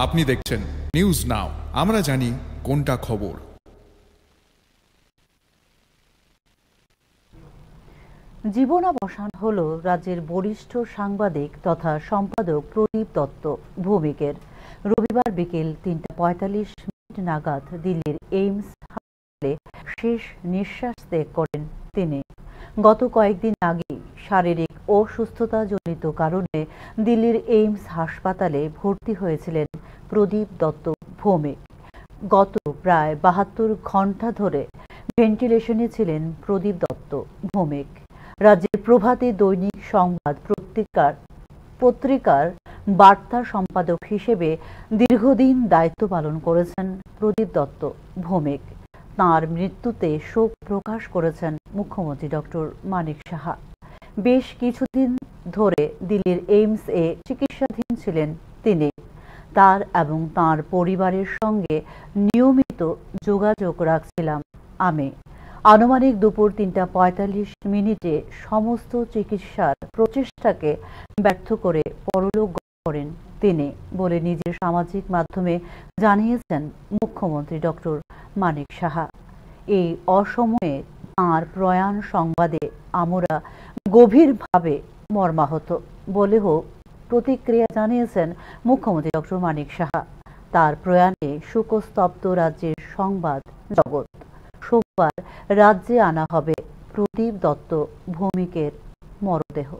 আপনি দেখছেন news now, আমরা জানি কোনটা খবর। জীবনাবসান হল রাজ্যের বরিষ্ঠ সাংবাদিক তথা সম্পাদক প্রদীপ দত্ত ভৌমিকের। রবিবার বিকেল ৩:৪৫ নাগাদ দিল্লির এইমস হাসপাতালে শেষ নিঃশ্বাস ত্যাগ করেন তিনি। গত কয়েকদিন আগে শারীরিক অসুস্থতাজনিত কারণে দিল্লির এইমস হাসপাতালে ভর্তি হয়েছিলেন প্রদীপ দত্ত ভৌমিক। গত প্রায় ৭২ ঘণ্টা ধরে ভেন্টিলেশনে ছিলেন প্রদীপ দত্ত ভৌমিক। রাজ্যের প্রভাতী দৈনিক সংবাদ পত্রিকার বার্তা সম্পাদক হিসেবে দীর্ঘদিন দায়িত্ব পালন করেছেন প্রদীপ দত্ত ভৌমিক। তাঁর মৃত্যুতে শোক প্রকাশ করেছেন মুখ্যমন্ত্রী ডক্টর মানিক সাহা। বেশ কিছুদিন ধরে দিল্লির এইমস-এ চিকিৎসাধীন ছিলেন তিনি। তার এবং তাঁর পরিবারের সঙ্গে নিয়মিত যোগাযোগ রাখছিলাম আমি। আনুমানিক দুপুর ৩:৪৫ সমস্ত চিকিৎসার প্রচেষ্টাকে ব্যর্থ করে পরলোক করেন তিনি বলে নিজের সামাজিক মাধ্যমে জানিয়েছেন মুখ্যমন্ত্রী ডক্টর মানিক সাহা। এই অসময়ে তাঁর প্রয়াণ সংবাদে আমরা গভীরভাবে মর্মাহত বলেও প্রতিক্রিয়া জানিয়েছেন মুখ্যমন্ত্রী ডক্টর মানিক সাহা। তার প্রয়াণে শোকস্তব্ধ রাজ্যের সংবাদ জগৎ। সোমবার রাজ্যে আনা হবে প্রদীপ দত্ত ভৌমিকের মরদেহ।